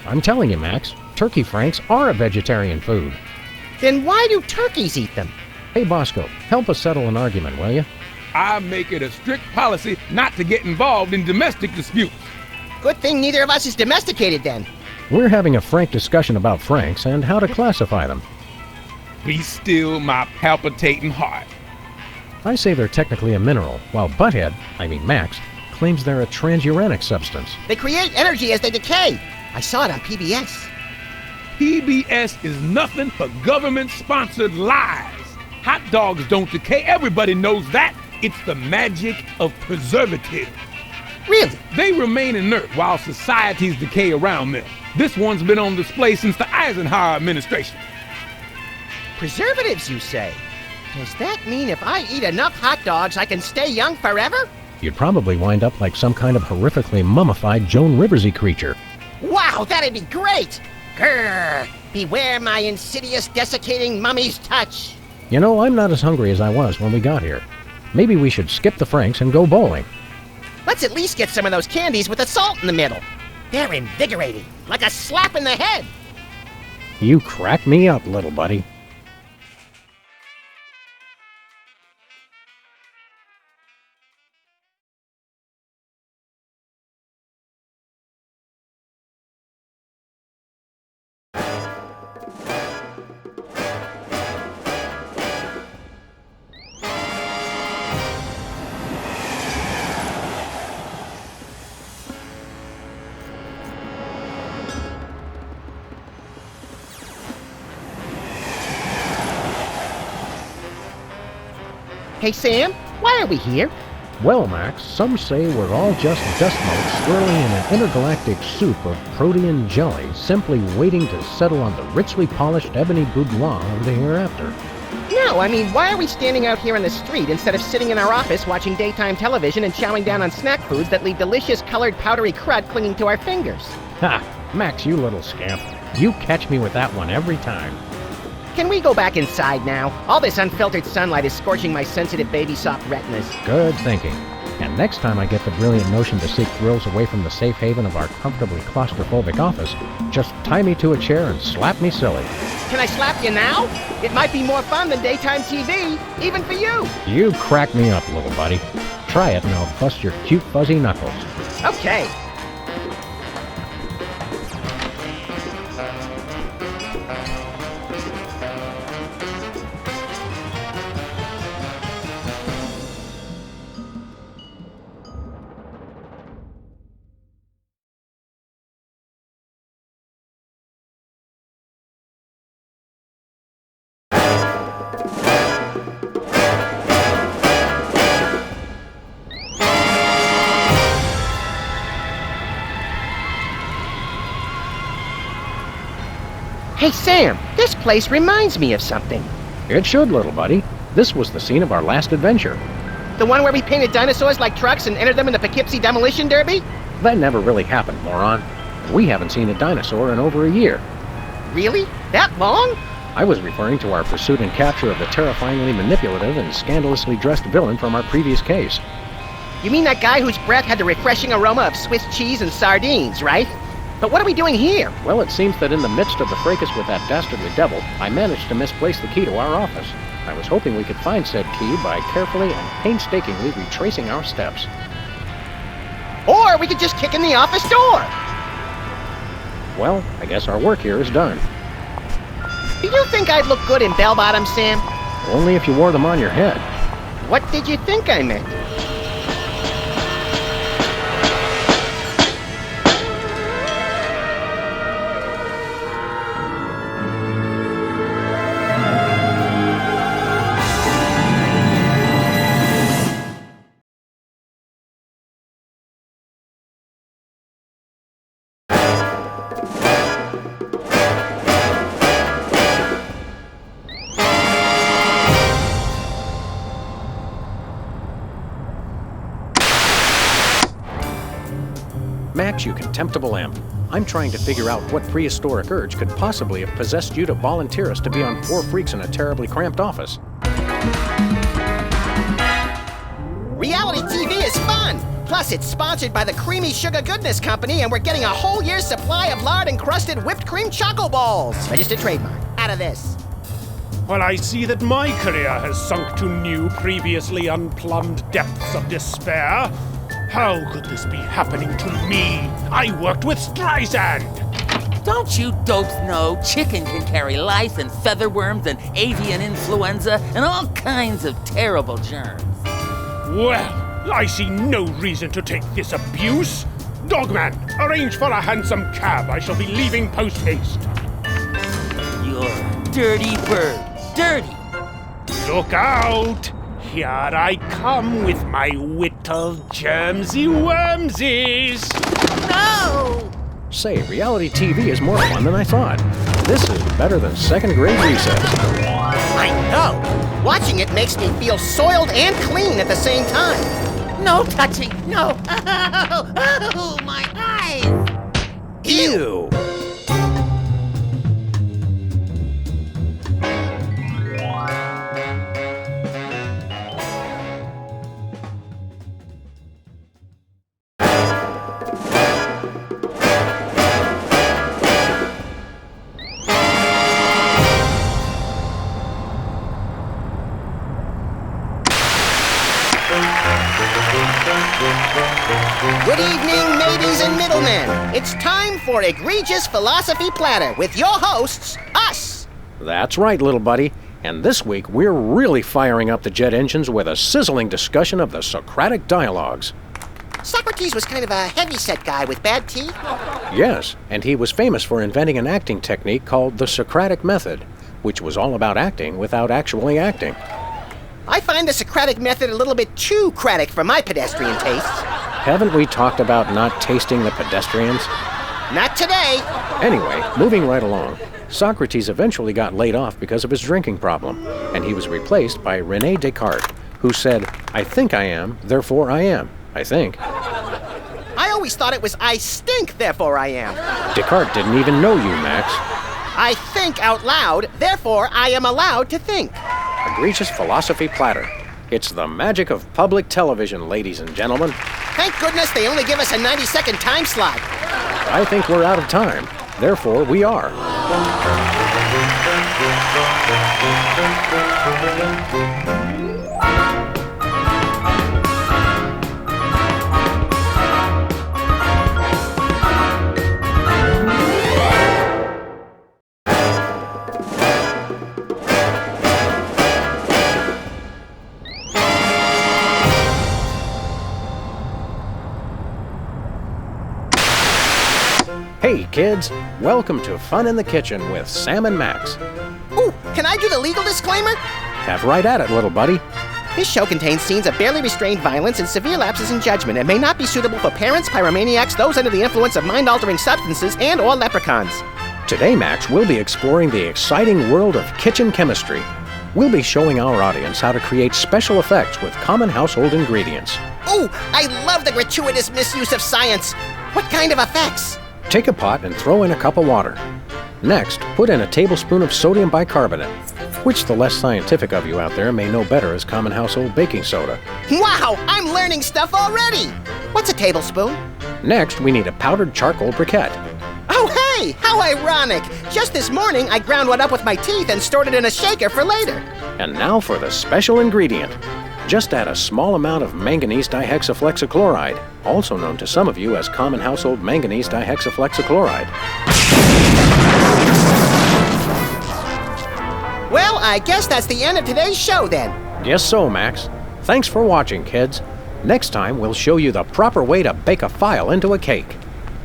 I'm telling you, Max, turkey franks are a vegetarian food. Then why do turkeys eat them? Hey, Bosco, help us settle an argument, will you? I make it a strict policy not to get involved in domestic disputes. Good thing neither of us is domesticated then. We're having a frank discussion about franks and how to classify them. Be still my palpitating heart. I say they're technically a mineral, while Butthead, Max, claims they're a transuranic substance. They create energy as they decay. I saw it on PBS. PBS is nothing but government-sponsored lies. Hot dogs don't decay. Everybody knows that. It's the magic of preservative. Really? They remain inert while societies decay around them. This one's been on display since the Eisenhower administration. Preservatives, you say? Does that mean if I eat enough hot dogs, I can stay young forever? You'd probably wind up like some kind of horrifically mummified Joan Riversy creature. Wow, that'd be great! Grrr! Beware my insidious, desiccating mummy's touch. You know, I'm not as hungry as I was when we got here. Maybe we should skip the franks and go bowling. Let's at least get some of those candies with the salt in the middle. They're invigorating, like a slap in the head. You crack me up, little buddy. Hey, Sam, why are we here? Well, Max, some say we're all just dust motes swirling in an intergalactic soup of protean jelly, simply waiting to settle on the richly polished ebony boudoir of the hereafter. No, why are we standing out here in the street instead of sitting in our office watching daytime television and chowing down on snack foods that leave delicious colored powdery crud clinging to our fingers? Ha! Max, you little scamp. You catch me with that one every time. Can we go back inside now? All this unfiltered sunlight is scorching my sensitive baby-soft retinas. Good thinking. And next time I get the brilliant notion to seek thrills away from the safe haven of our comfortably claustrophobic office, just tie me to a chair and slap me silly. Can I slap you now? It might be more fun than daytime TV, even for you. You crack me up, little buddy. Try it and I'll bust your cute fuzzy knuckles. Okay. Hey, Sam, this place reminds me of something. It should, little buddy. This was the scene of our last adventure. The one where we painted dinosaurs like trucks and entered them in the Poughkeepsie Demolition Derby? That never really happened, moron. We haven't seen a dinosaur in over a year. Really? That long? I was referring to our pursuit and capture of the terrifyingly manipulative and scandalously dressed villain from our previous case. You mean that guy whose breath had the refreshing aroma of Swiss cheese and sardines, right? But what are we doing here? Well, it seems that in the midst of the fracas with that dastardly devil, I managed to misplace the key to our office. I was hoping we could find said key by carefully and painstakingly retracing our steps. Or we could just kick in the office door. Well, I guess our work here is done. Do you think I'd look good in bell-bottoms, Sam? Only if you wore them on your head. What did you think I meant? Max, you contemptible imp. I'm trying to figure out what prehistoric urge could possibly have possessed you to volunteer us to be on 4 freaks in a terribly cramped office. Reality TV is fun! Plus, it's sponsored by the Creamy Sugar Goodness Company, and we're getting a whole year's supply of lard-encrusted whipped cream choco balls. Registered trademark. Out of this. Well, I see that my career has sunk to new, previously unplumbed depths of despair. How could this be happening to me? I worked with Streisand! Don't you dopes know chicken can carry lice and featherworms and avian influenza and all kinds of terrible germs? Well, I see no reason to take this abuse. Dogman, arrange for a handsome cab. I shall be leaving post-haste. You're a dirty bird. Dirty. Look out! Here I come with my whittle germsy wormsies! No! Say, reality TV is more fun than I thought. This is better than second grade recess. I know. Watching it makes me feel soiled and clean at the same time. No touching! No! Oh, my eyes! Ew! Good evening, mateys and middlemen. It's time for Egregious Philosophy Platter with your hosts, us. That's right, little buddy. And this week, we're really firing up the jet engines with a sizzling discussion of the Socratic dialogues. Socrates was kind of a heavy-set guy with bad teeth. Yes, and he was famous for inventing an acting technique called the Socratic method, which was all about acting without actually acting. I find the Socratic method a little bit too cratic for my pedestrian tastes. Haven't we talked about not tasting the pedestrians? Not today. Anyway, moving right along. Socrates eventually got laid off because of his drinking problem, and he was replaced by René Descartes, who said, "I think I am, therefore I am. I think." I always thought it was I stink, therefore I am. Descartes didn't even know you, Max. I think out loud, therefore I am allowed to think. Egregious Philosophy Platter. It's the magic of public television, ladies and gentlemen. Thank goodness they only give us a 90-second time slot. I think we're out of time. Therefore, we are. Hey, kids. Welcome to Fun in the Kitchen with Sam and Max. Ooh, can I do the legal disclaimer? Have right at it, little buddy. This show contains scenes of barely restrained violence and severe lapses in judgment and may not be suitable for parents, pyromaniacs, those under the influence of mind-altering substances, and/or leprechauns. Today, Max, we'll be exploring the exciting world of kitchen chemistry. We'll be showing our audience how to create special effects with common household ingredients. Ooh, I love the gratuitous misuse of science. What kind of effects? Take a pot and throw in a cup of water. Next, put in a tablespoon of sodium bicarbonate, which the less scientific of you out there may know better as common household baking soda. Wow, I'm learning stuff already. What's a tablespoon? Next, we need a powdered charcoal briquette. Oh, hey, how ironic. Just this morning, I ground one up with my teeth and stored it in a shaker for later. And now for the special ingredient. Just add a small amount of manganese dihexaflexichloride, also known to some of you as common household manganese dihexaflexichloride. Well, I guess that's the end of today's show then. Guess so, Max. Thanks for watching, kids. Next time, we'll show you the proper way to bake a file into a cake.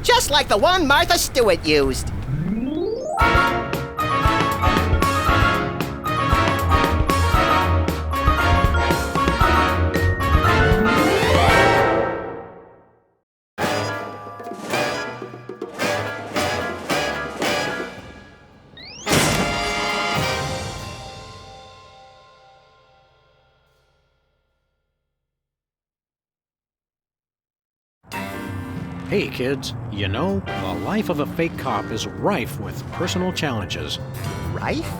Just like the one Martha Stewart used. Hey kids, you know, the life of a fake cop is rife with personal challenges. Rife?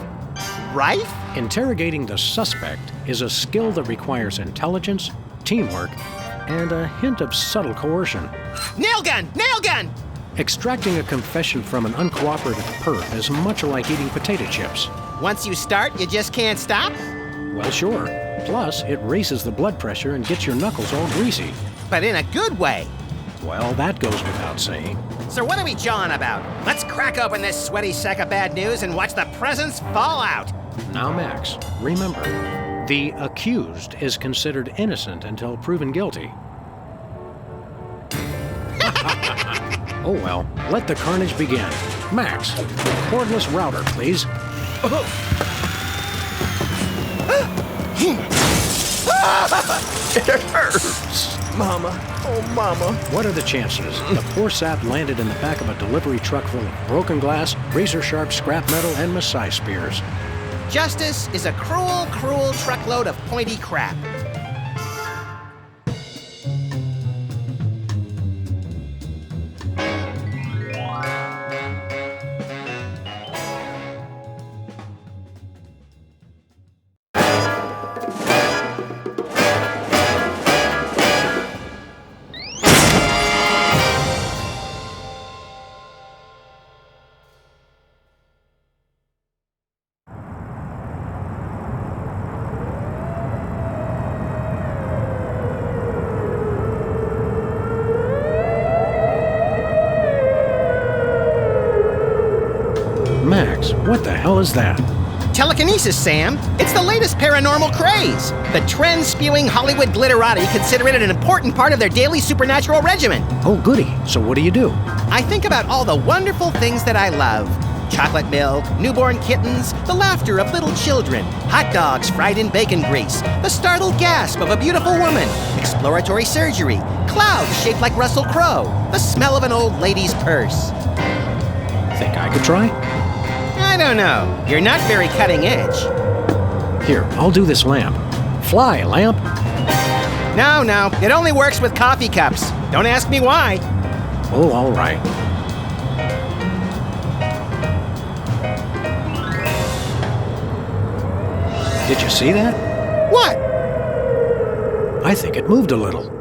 Rife? Interrogating the suspect is a skill that requires intelligence, teamwork, and a hint of subtle coercion. Nail gun! Nail gun! Extracting a confession from an uncooperative perp is much like eating potato chips. Once you start, you just can't stop? Well, sure. Plus, it raises the blood pressure and gets your knuckles all greasy. But in a good way. Well, that goes without saying. So what are we jawing about? Let's crack open this sweaty sack of bad news and watch the presents fall out. Now, Max, remember, the accused is considered innocent until proven guilty. Oh well, let the carnage begin. Max, cordless router, please. It hurts. Mama. Oh, Mama. What are the chances? The poor sap landed in the back of a delivery truck full of broken glass, razor-sharp scrap metal, and Maasai spears. Justice is a cruel, cruel truckload of pointy crap. Max, what the hell is that? Telekinesis, Sam. It's the latest paranormal craze. The trend-spewing Hollywood glitterati consider it an important part of their daily supernatural regimen. Oh, goody. So what do? I think about all the wonderful things that I love. Chocolate milk, newborn kittens, the laughter of little children, hot dogs fried in bacon grease, the startled gasp of a beautiful woman, exploratory surgery, clouds shaped like Russell Crowe, the smell of an old lady's purse. Think I could try? I don't know. You're not very cutting edge. Here, I'll do this lamp. Fly, lamp. No, it only works with coffee cups. Don't ask me why. Oh, all right. Did you see that? What? I think it moved a little.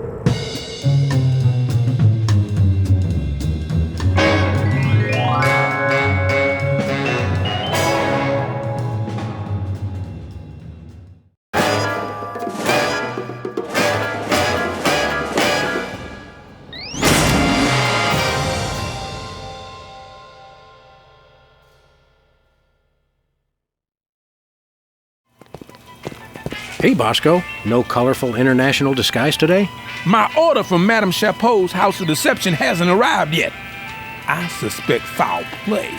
Hey, Bosco. No colorful international disguise today? My order from Madame Chapeau's House of Deception hasn't arrived yet. I suspect foul play.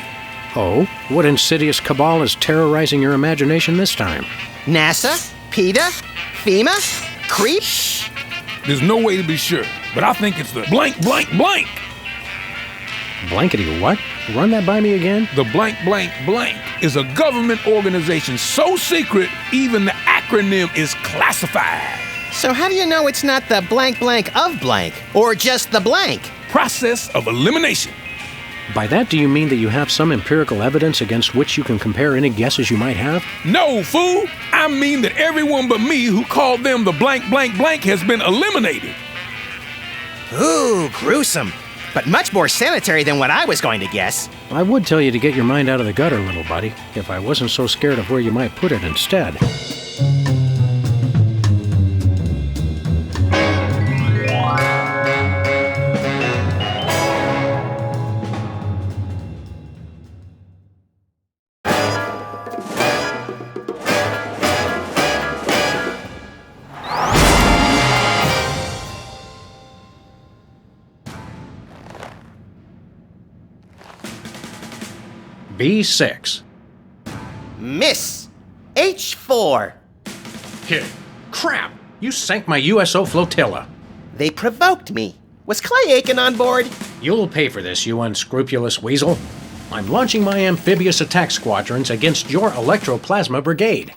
Oh? What insidious cabal is terrorizing your imagination this time? NASA? PETA? FEMA? Creep? There's no way to be sure, but I think it's the blank, blank, blank. Blankety what? Run that by me again? The blank, blank, blank is a government organization so secret, even the acronym is classified. So how do you know it's not the blank blank of blank, or just the blank? Process of elimination. By that, do you mean that you have some empirical evidence against which you can compare any guesses you might have? No, fool. I mean that everyone but me who called them the blank, blank, blank has been eliminated. Ooh, gruesome. But much more sanitary than what I was going to guess. I would tell you to get your mind out of the gutter, little buddy, if I wasn't so scared of where you might put it instead. B6. Miss. H4. Here. Crap! You sank my USO flotilla. They provoked me. Was Clay Aiken on board? You'll pay for this, you unscrupulous weasel. I'm launching my amphibious attack squadrons against your electroplasma brigade.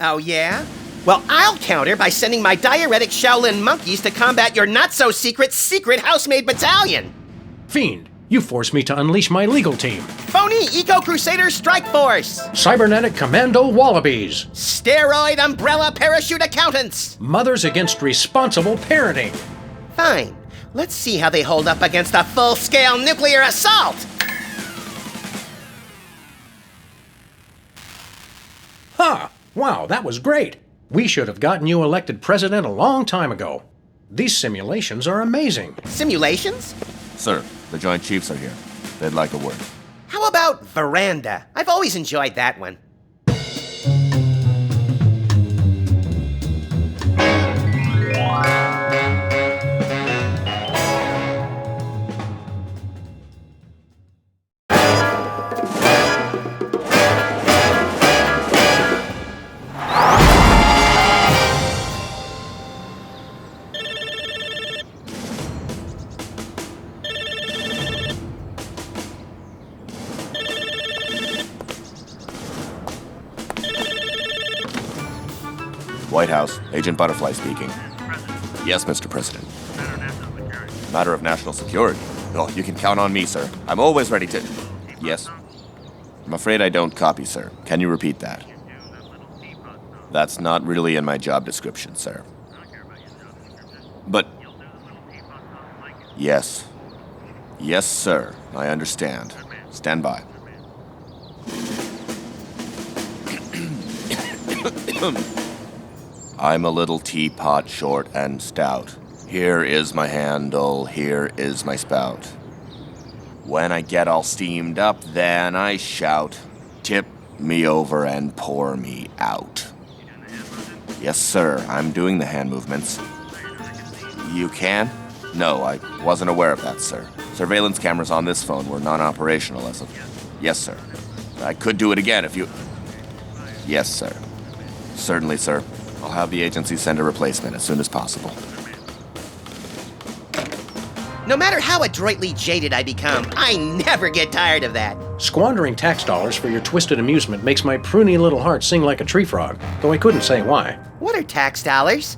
Oh, yeah? Well, I'll counter by sending my diuretic Shaolin monkeys to combat your not-so-secret housemaid battalion. Fiend, you forced me to unleash my legal team. Phony Eco-Crusader Strike Force. Cybernetic Commando Wallabies. Steroid Umbrella Parachute Accountants. Mothers Against Responsible Parenting. Fine. Let's see how they hold up against a full-scale nuclear assault! Ha! Wow, that was great. We should have gotten you elected president a long time ago. These simulations are amazing. Simulations? Sir, the Joint Chiefs are here. They'd like a word. How about Veranda? I've always enjoyed that one. White House, Agent Butterfly speaking. Yes, Mr. President. Matter of national security. Oh, you can count on me, sir. I'm always ready to... Yes? I'm afraid I don't copy, sir. Can you repeat that? That's not really in my job description, sir. But... Yes. Yes, sir. I understand. Stand by. I'm a little teapot, short and stout. Here is my handle, here is my spout. When I get all steamed up, then I shout, tip me over and pour me out. Yes, sir, I'm doing the hand movements. You can? No, I wasn't aware of that, sir. Surveillance cameras on this phone were non-operational as of... Yes, sir. I could do it again if you... Yes, sir. Certainly, sir. I'll have the agency send a replacement as soon as possible. No matter how adroitly jaded I become, I never get tired of that. Squandering tax dollars for your twisted amusement makes my pruny little heart sing like a tree frog, though I couldn't say why. What are tax dollars?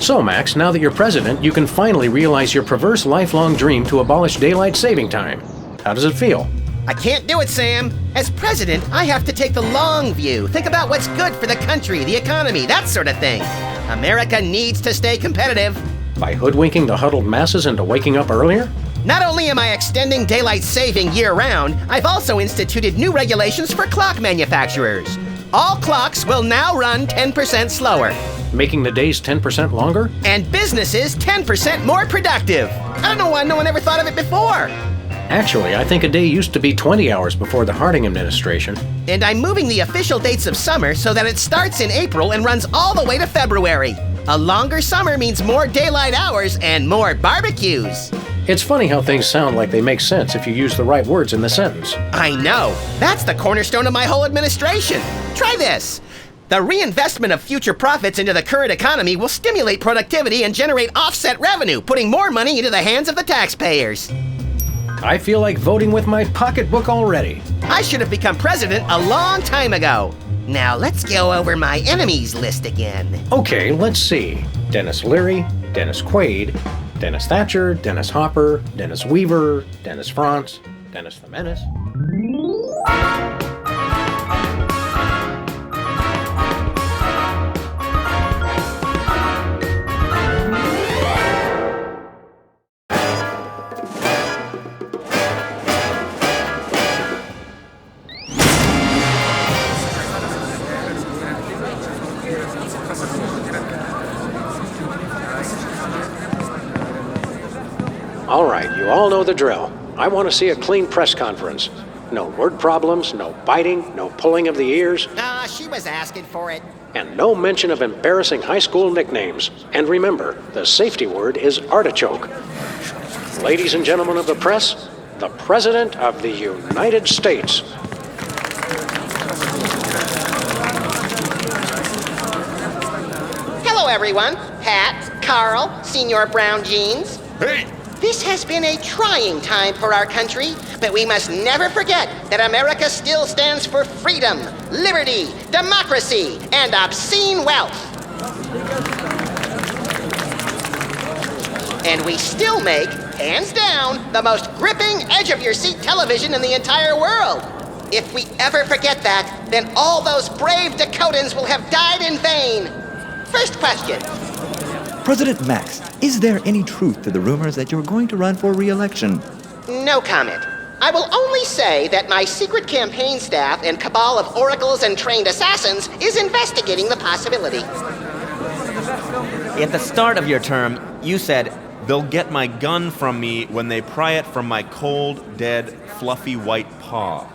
So, Max, now that you're president, you can finally realize your perverse lifelong dream to abolish daylight saving time. How does it feel? I can't do it, Sam. As president, I have to take the long view. Think about what's good for the country, the economy, that sort of thing. America needs to stay competitive. By hoodwinking the huddled masses into waking up earlier? Not only am I extending daylight saving year-round, I've also instituted new regulations for clock manufacturers. All clocks will now run 10% slower. Making the days 10% longer? And businesses 10% more productive. I don't know why no one ever thought of it before. Actually, I think a day used to be 20 hours before the Harding administration. And I'm moving the official dates of summer so that it starts in April and runs all the way to February. A longer summer means more daylight hours and more barbecues. It's funny how things sound like they make sense if you use the right words in the sentence. I know. That's the cornerstone of my whole administration. Try this. The reinvestment of future profits into the current economy will stimulate productivity and generate offset revenue, putting more money into the hands of the taxpayers. I feel like voting with my pocketbook already. I should have become president a long time ago. Now let's go over my enemies list again. Okay, let's see. Dennis Leary, Dennis Quaid, Dennis Thatcher, Dennis Hopper, Dennis Weaver, Dennis Franz, Dennis the Menace. All right, you all know the drill. I want to see a clean press conference. No word problems, no biting, no pulling of the ears, She was asking for it. and no mention of embarrassing high school nicknames. And remember, the safety word is artichoke. Ladies and gentlemen of the press, the President of the United States. Hello, everyone. Pat, Carl, Senior Brown Jeans. Hey, This has been a trying time for our country, but we must never forget that America still stands for freedom, liberty, democracy, and obscene wealth. And we still make, hands down, the most gripping, edge-of-your-seat television in the entire world. If we ever forget that, then all those brave Dakotans will have died in vain. First question. President Max, is there any truth to the rumors that you're going to run for re-election? No comment. I will only say that my secret campaign staff and cabal of oracles and trained assassins is investigating the possibility. At the start of your term, you said, "They'll get my gun from me when they pry it from my cold, dead, fluffy white paw."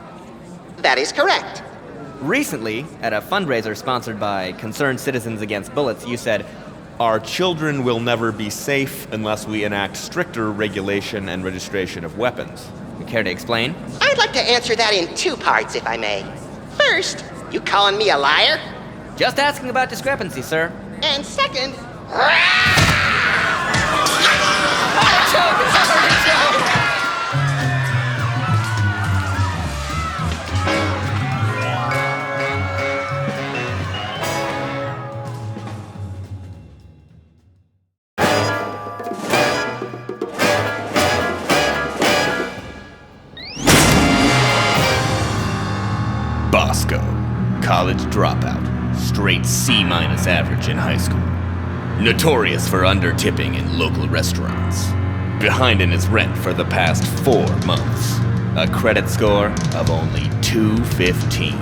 That is correct. Recently, at a fundraiser sponsored by Concerned Citizens Against Bullets, you said, "Our children will never be safe unless we enact stricter regulation and registration of weapons." You care to explain? I'd like to answer that in two parts, if I may. First, you calling me a liar? Just asking about discrepancy, sir. And second, Bosco, college dropout, straight C- average in high school. Notorious for under-tipping in local restaurants. Behind in his rent for the past 4 months. A credit score of only 215.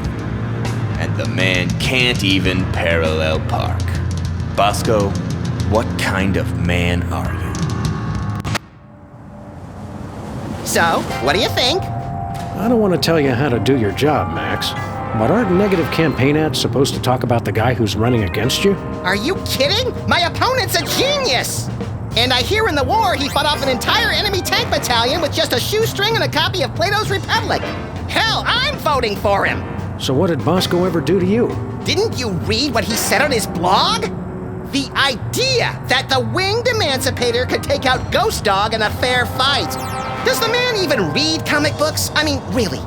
And the man can't even parallel park. Bosco, what kind of man are you? so, what do you think? I don't want to tell you how to do your job, Max, but aren't negative campaign ads supposed to talk about the guy who's running against you? Are you kidding? My opponent's a genius! And I hear in the war he fought off an entire enemy tank battalion with just a shoestring and a copy of Plato's Republic. Hell, I'm voting for him! So what did Bosco ever do to you? Didn't you read what he said on his blog? The idea that the winged emancipator could take out Ghost Dog in a fair fight. Does the man even read comic books? I mean, really.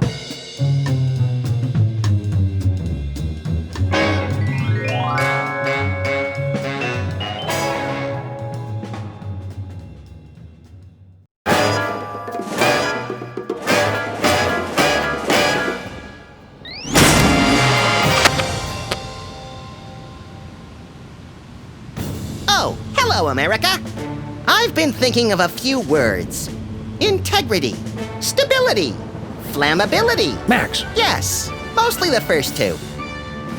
Oh, hello, America. I've been thinking of a few words. Integrity, stability, flammability. Max! Yes, mostly the first two.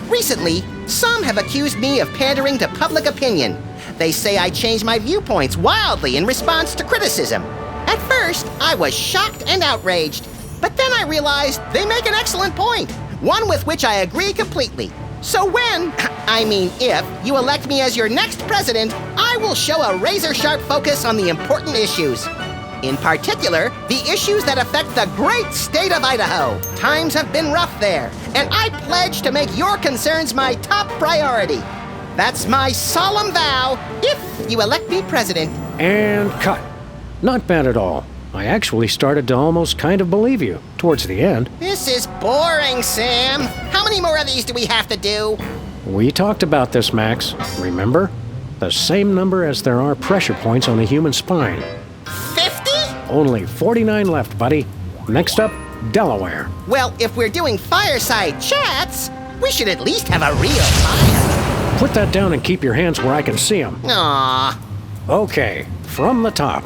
Recently, some have accused me of pandering to public opinion. They say I change my viewpoints wildly in response to criticism. At first, I was shocked and outraged, but then I realized they make an excellent point, one with which I agree completely. So when, if, you elect me as your next president, I will show a razor-sharp focus on the important issues. In particular, the issues that affect the great state of Idaho. Times have been rough there, and I pledge to make your concerns my top priority. That's my solemn vow if you elect me president. And cut. Not bad at all. I actually started to almost kind of believe you, towards the end. This is boring, Sam. How many more of these do we have to do? We talked about this, Max. Remember? The same number as there are pressure points on a human spine. 50? Only 49 left, buddy. Next up, Delaware. Well, if we're doing fireside chats, we should at least have a real fire. Put that down and keep your hands where I can see them. Aww. Okay, from the top.